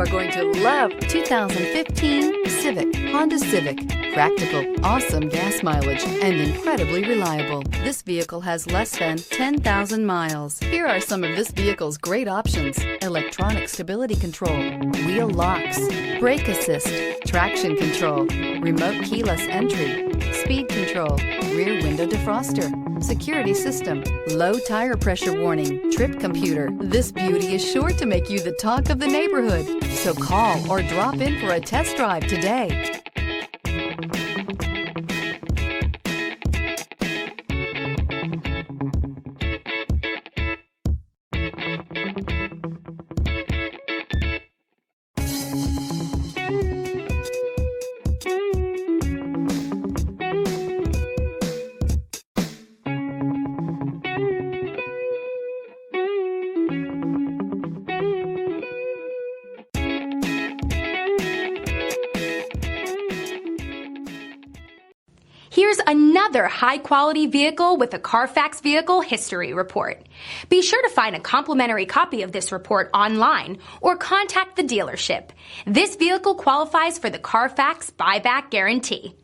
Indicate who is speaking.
Speaker 1: are going to love 2015 Civic, Honda Civic. Practical, awesome gas mileage, and incredibly reliable. This vehicle has less than 10,000 miles. Here are some of this vehicle's great options: electronic stability control, wheel locks, brake assist, traction control, remote keyless entry, speed control, rear window defroster, security system, low tire pressure warning, trip computer. This beauty is sure to make you the talk of the neighborhood. So call or drop in for a test drive today.
Speaker 2: Here's another high-quality vehicle with a Carfax Vehicle History Report. Be sure to find a complimentary copy of this report online or contact the dealership. This vehicle qualifies for the Carfax Buyback Guarantee.